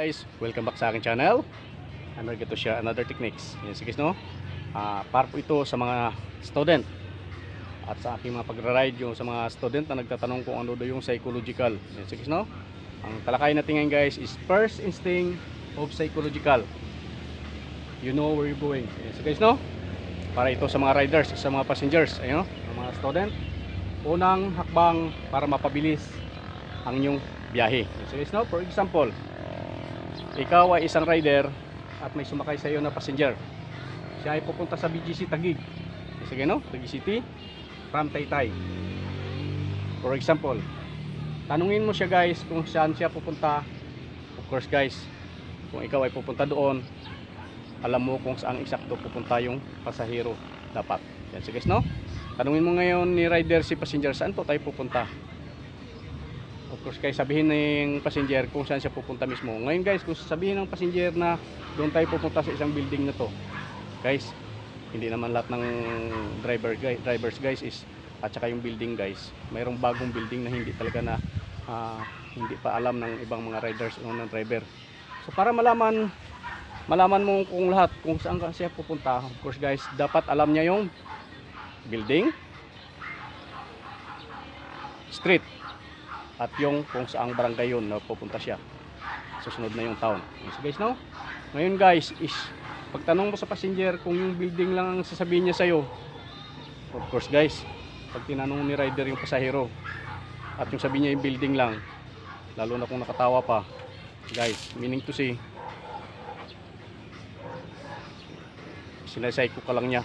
Guys, welcome back sa aking channel. I'm going to share another techniques. Yan sige no. Para po ito sa mga student at sa aking mga pagra-ride yung sa mga student na nagtatanong kung ano do yung psychological. Yan sige no. Ang talakayan natin ngayon guys is first instinct of psychological. You know where you're going. Yan sige no. Para ito sa mga riders, sa mga passengers, ayun no, sa mga student. Unang hakbang para mapabilis ang inyong biyahe. Yan sige no. For example, ikaw ay isang rider at may sumakay sa iyo na passenger. Siya ay pupunta sa BGC Taguig. Sige no, Taguig City from Taytay. For example, tanungin mo siya guys kung saan siya pupunta. Of course guys, kung ikaw ay pupunta doon, alam mo kung saan eksakto pupunta yung pasahero dapat. Yan sige no. Tanungin mo ngayon ni rider si passenger, saan po tayo pupunta? Of course guys, sabihin ng passenger kung saan siya pupunta mismo. Ngayon guys, kung sabihin ng passenger na doon tayo pupunta sa isang building na to, guys, hindi naman lahat ng drivers guys is at saka yung building guys, mayroong bagong building na hindi talaga na hindi pa alam ng ibang mga riders o ng driver. So para malaman mo kung lahat kung saan siya pupunta, of course guys, dapat alam niya yung building, street, at yung kung saang barangay yun na pupunta siya. Susunod na yung town. So guys no, ngayon guys is pagtanong mo sa passenger kung yung building lang ang sasabihin niya sa'yo, of course guys, pag tinanong ni rider yung pasahero at yung sabihin niya yung building lang, lalo na kung nakatawa pa guys, meaning to say sinasayko ka lang niya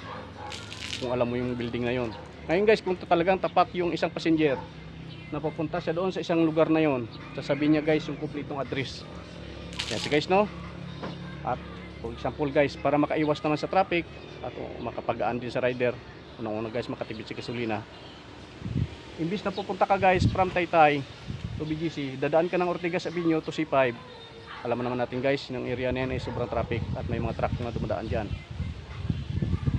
kung alam mo yung building na yun. Ngayon guys, kung talagang tapat yung isang passenger na papunta siya doon sa isang lugar na yon, sasabihin niya guys yung kumpletong address. Yan si guys no. At for example guys, para makaiwas naman sa traffic at makapagaan din sa rider, unang-una guys makatipid sa gasolina, imbis na pupunta ka guys from Taytay to BGC, dadaan ka ng Ortigas Avenue to C5. Alam naman natin guys, yung area na yan ay sobrang traffic at may mga truck na dumadaan dyan.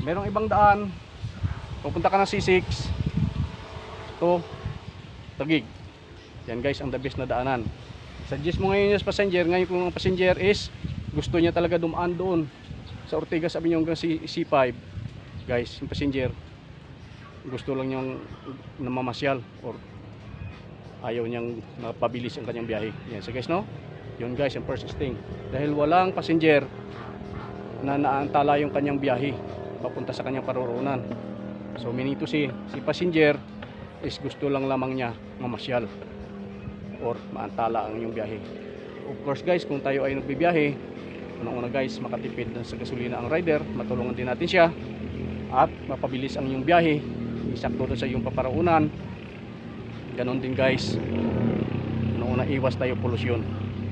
Merong ibang daan, pupunta ka ng C6 to Taguig. Yan guys ang the best na daanan. Suggest mo ngayon yung passenger, ngayon kung ang passenger is gusto niya talaga dumaan doon sa Ortigas Avenue hanggang C5 guys, yung passenger gusto lang niyang namamasyal or ayaw niyang mapabilis ang kanyang biyahe. Yan so guys no, yun guys ang first thing, dahil walang passenger na naantala yung kanyang biyahe papunta sa kanyang paroroonan. So meaning to say, si passenger is gusto lang lamang niya mamasyal or maantala ang inyong biyahe. Of course guys, kung tayo ay nagbibiyahe, unang-una guys, makatipid sa gasolina ang rider, matulungan din natin siya at mapabilis ang inyong biyahe, isakto doon sa iyong paparaunan. Ganon din guys, unang-una iwas tayo pollution.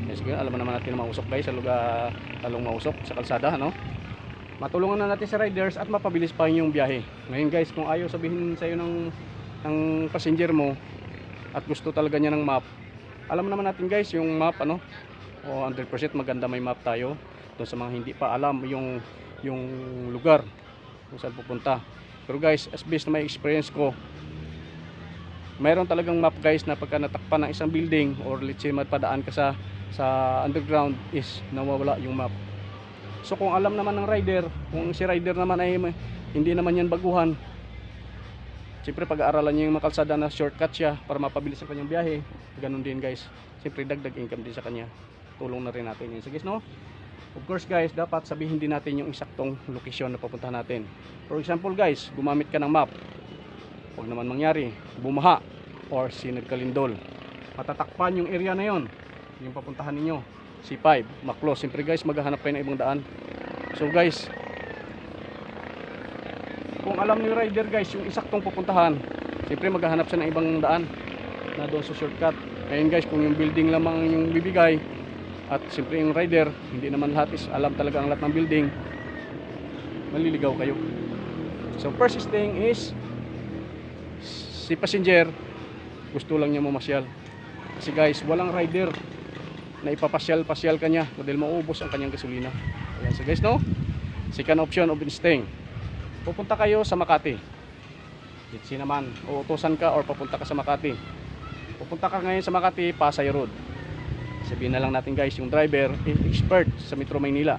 Yes, alam naman natin na mausok guys sa lugar, talong mausok sa kalsada no? Matulungan na natin sa riders at mapabilis pa yung biyahe. Ngayon guys, kung ayaw sabihin sa iyo ng passenger mo at gusto talaga niya ng map, alam naman natin guys yung map ano, o 100% maganda may map tayo doon sa mga hindi pa alam yung lugar kung saan pupunta. Pero guys, as based na may experience ko, mayroon talagang map guys na pagka natakpan ng isang building or let's say magpadaan ka sa underground is nawawala yung map. So kung alam naman ng rider, kung si rider naman ay hindi naman yan baguhan, siyempre pag-aaralan niya yung makalsada na shortcut siya para mapabilis ang kanyang biyahe. Ganun din guys, siyempre dagdag income din sa kanya, tulong na rin natin yun. So guys no, of course guys, dapat sabihin din natin yung eksaktong location na pupuntahan natin. For example guys, gumamit ka ng map, huwag naman mangyari bumaha or sinagkalindol, matatakpan yung area na yon, yung papuntahan ninyo C5, maklos, siyempre guys maghahanap kayo ng ibang daan. So guys, kung alam ni rider guys yung eksaktong pupuntahan, siyempre maghahanap siya ng ibang daan na doon sa shortcut. Ngayon guys, kung yung building lamang yung bibigay at siyempre yung rider hindi naman lahat is alam talaga ang lahat ng building, maliligaw kayo. So first thing is si passenger gusto lang niya mamasyal, kasi guys walang rider na ipapasyal-pasyal kanya dahil maubos ang kanyang gasolina. Ayan so guys no, second option of instinct, pupunta kayo sa Makati, let's see naman, uutusan ka or papunta ka sa Makati, pupunta ka ngayon sa Makati, Pasay Road. Sabihin na lang natin guys, yung driver expert sa Metro Maynila.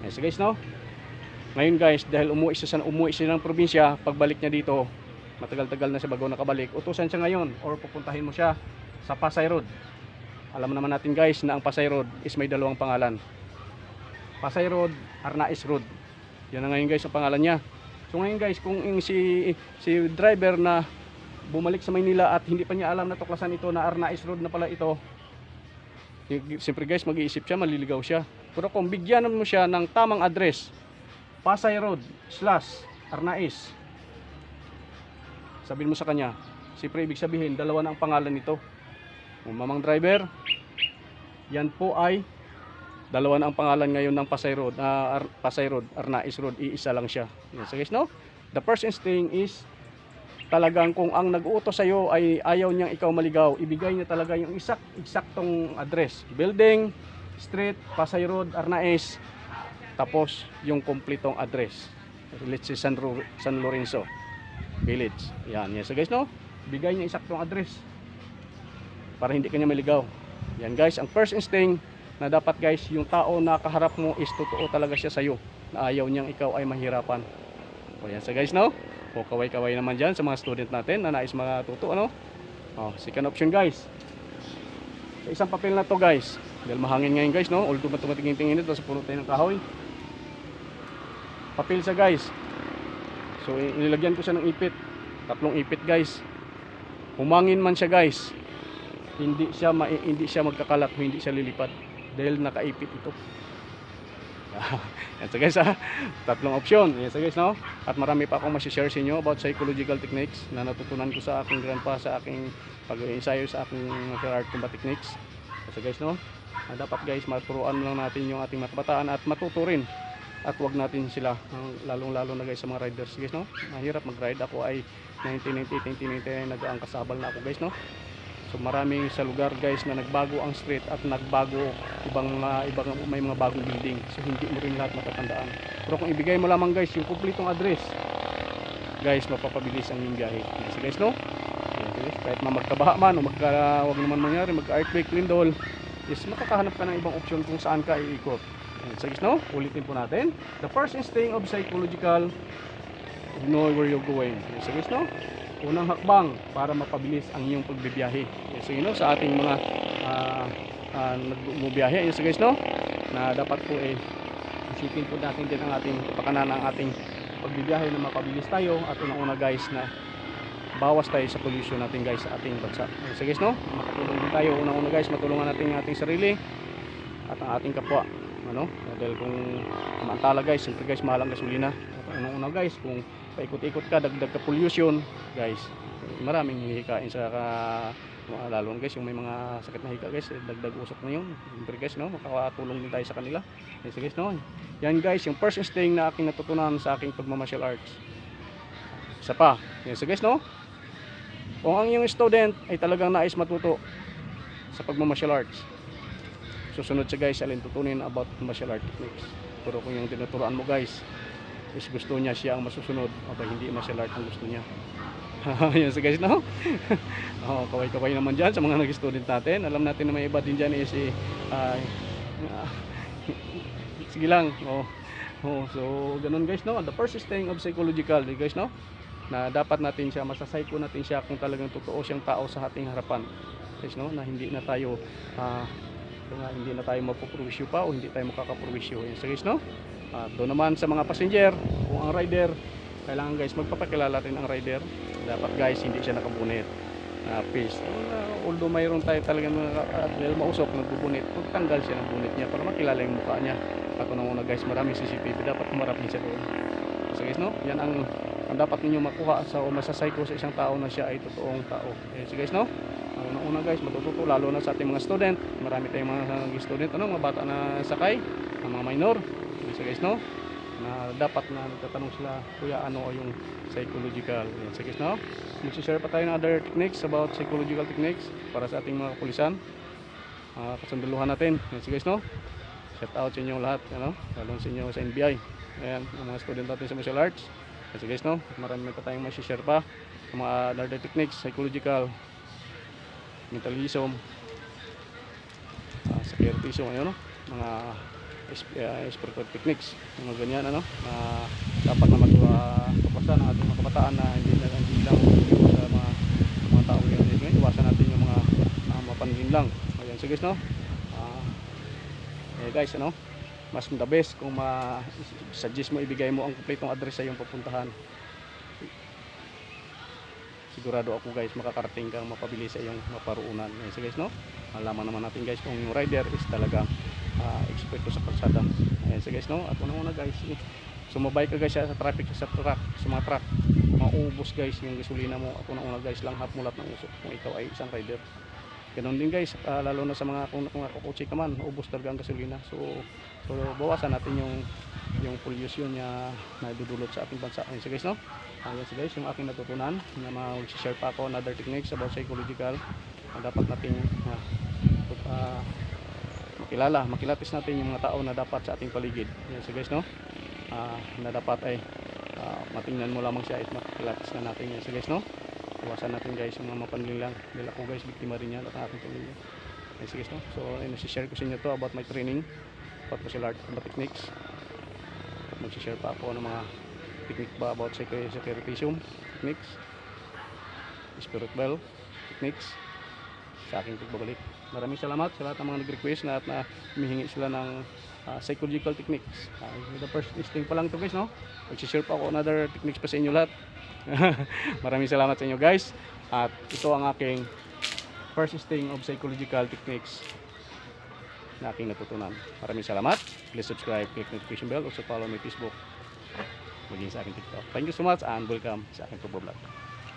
So guys, no? Ngayon guys, dahil umuwi siya ng probinsya, pagbalik niya dito, matagal-tagal na siya bago nakabalik, utusan siya ngayon or pupuntahin mo siya sa Pasay Road. Alam naman natin guys na ang Pasay Road is may dalawang pangalan. Pasay Road, Arnaiz Road. Yan na ngayon guys ang pangalan niya. So ngayon guys, kung si driver na bumalik sa Maynila at hindi pa niya alam na tuklasan ito na Arnaiz Road na pala ito, siyempre guys, mag-iisip siya, maliligaw siya. Pero kung bigyan mo siya ng tamang address, Pasay Road / Arnaiz, sabihin mo sa kanya, siyempre ibig sabihin dalawa na ang pangalan nito. Kung mamang driver, yan po ay dalawa na ang pangalan ngayon ng Pasay Road, Arnaiz Road, iisa lang siya. Yes, so guys, no? The first instinct is talagang kung ang nag-uutos sa iyo ay ayaw niyang ikaw maligaw, ibigay niya talaga yung eksaktong address, building, street, Pasay Road, Arnaiz, tapos yung kompletong address. Let's say San Lorenzo Village. Yan, yes, so guys, no? Bigay niya eksaktong address para hindi kanya maligaw. Yan guys, ang first instinct na dapat guys, yung tao na kaharap mo is totoo talaga siya sa iyo, na ayaw niyang ikaw ay mahirapan. O yan, so guys, no? O kaway-kaway naman dyan sa mga student natin na nais matuto, ano? O, second option guys, sa isang papel na to guys, dahil mahangin ngayon guys, no? Although tumatingin-tingin ito sa puno tayo ng kahoy, papel siya guys. So inilagyan ko siya ng ipit, 3 ipit guys. Humangin man siya guys, hindi siya magkakalat, hindi siya lilipad dahil nakaipit ito. Yan, so guys, 3 option. Yan, so guys, no? At marami pa akong masishare sa inyo about psychological techniques na natutunan ko sa aking grandpa, sa aking pag-ensayo sa aking martial art combat techniques. So guys, no? Dapat guys, maturuan lang natin yung ating matabataan at matuto rin. At wag natin sila, lalong-lalo na guys sa mga riders guys, no? Mahirap mag-ride. Ako ay 1999 nag-aangkasabal na ako guys, no? So maraming sa lugar guys na nagbago ang street at nagbago ibang may mga bagong building. So hindi mo rin lahat matatandaan. Pero kung ibigay mo lamang guys yung kumpletong address, guys, mapapabilis ang iyong biyahe. So guys, no? Guys, kahit magkabaha man o wag naman mangyari, mag-earthquake, lindol, is makakahanap ka ng ibang option kung saan ka iikot. So guys, no? Ulitin po natin. The first instinct of psychological, know where you're going. So guys, no? Unang hakbang para mapabilis ang iyong pagbibiyahe. So you know, sa ating mga nagbubiyahe, so guys, no? Na dapat po isipin po natin din ang ating kapakanan, ang ating pagbibiyahe na mapabilis tayo, at unang-una guys na bawas tayo sa pollution natin guys sa ating bansa. So guys, no? Makatulong din tayo. Unang-una guys, matulungan natin ang ating sarili at ang ating kapwa. Ano? Dahil kung maantala guys, siyempre guys, mahal ang gasolina. At unang-una guys, kung paikot-ikot ka, dagdag ka pollution guys, maraming hihikain sa lalo guys yung may mga sakit na hika guys, dagdag usok na yun. Siyempre guys, no? Makakatulong din tayo sa kanila. Yes guys, no? Yan guys, yung first instinct na aking natutunan sa aking pagmamartial arts. Isa pa, yes guys, no? Kung ang iyong student ay talagang nais matuto sa pagmamartial arts, susunod siya guys, alin tutunin about martial art techniques. Pero kung yung tinuturuan mo guys is gusto niya siya ang masusunod, o hindi martial art ang gusto niya. Yan so guys, no? Kaway-kaway naman dyan sa mga nag-student natin. Alam natin na may iba din dyan is sige lang. So ganun guys, no? The first thing of psychological guys, no? Na dapat natin siya, masasayko natin siya kung talagang totoo siyang tao sa ating harapan guys, no? Na hindi na tayo mapuprowisyo pa o hindi tayo makakaprowisyo. Yan so guys, no? Doon naman sa mga passenger, kung ang rider, kailangan guys magpapakilala rin ang rider. Dapat guys hindi siya nakabunit. Please, although mayroon tayo talagang dahil mausok nagbubunit, tanggal siya ng bunit niya para makilala yung mukha niya. At unang-una guys, maraming CCTV, dapat kumarap din siya doon. So guys, no? Yan ang dapat ninyo makuha sa o masasayko sa isang tao na siya ay totoong tao. So guys, no? Unang-una guys, matututo lalo na sa ating mga student. Marami tayong mga student, mga bata na sakay, ang mga minor. So guys, no? Na dapat na nagtatanong sila, kuya, ano yung psychological. So guys, no? Mag-share pa tayo ng other techniques about psychological techniques para sa ating mga kapulisan. Kasunduluhan natin. So guys, no? Shout out sa inyo lahat, lalo sa inyo sa NBI. Ayan, ang mga student natin sa martial arts. So guys, no? Marami pa tayong mag-share pa ng mga other techniques, psychological, mentalism, securitism, ano, mga spiritual techniques, mga ganyan, ano, na dapat na magpapasan ng ating mga kabataan na hindi lang sa mga tao ngayon. Iwasan natin yung mga mapanlin lang. Ayan, so guys, no, guys, ano, mas the best kung suggest mo, ibigay mo ang kumpletong address sa iyong pupuntahan. Sigurado ako guys, makakarating kang mapabili sa iyong maparuunan. Ayan, so guys, no, malaman naman natin guys kung yung rider is talagang eksperto sa kalsada. Ayan, so guys, no, at una guys, sumabay ka guys sa traffic, sa truck, sa mga truck, maubos guys yung gasolina mo. At una guys, lang mulat ng usok kung ikaw ay isang rider. Ganun din guys, lalo na sa mga kung nakakotse ka man, ubos talaga ang gasolina. So bawasan natin yung pollution na naidudulot sa ating bansa. Ayun, so guys, no, ayan, so guys, yung aking natutunan na mag-share pa ako another techniques about psychological na dapat nating makilatis natin yung mga tao na dapat sa ating paligid. Ayun, so guys, no, na dapat ay matingnan mo lamang siya at makilatis na natin. Ayun, so guys, no, iwasan natin guys yung mga mapanlin lang, dahil ako guys, biktima rin yan at ang aking pamilya. Ayun, so guys, no, so nasi-share ko sa inyo to about my training, about martial art, about techniques. Mag-share pa ako ng mga technique ba about securitism techniques, spirit bell techniques sa aking pagbabalik. Maraming salamat sa lahat ng mga nag-request na at na humihingi sila ng psychological techniques. The first listing pa lang to guys, no, mag-share pa ako another techniques pa sa inyo lahat. Maraming salamat sa inyo guys, at ito ang aking first listing of psychological techniques na aking natutunan. Maraming salamat. Please subscribe, click notification bell, also follow my Facebook, maging sa aking TikTok. Thank you so much and welcome sa aking pagbablog.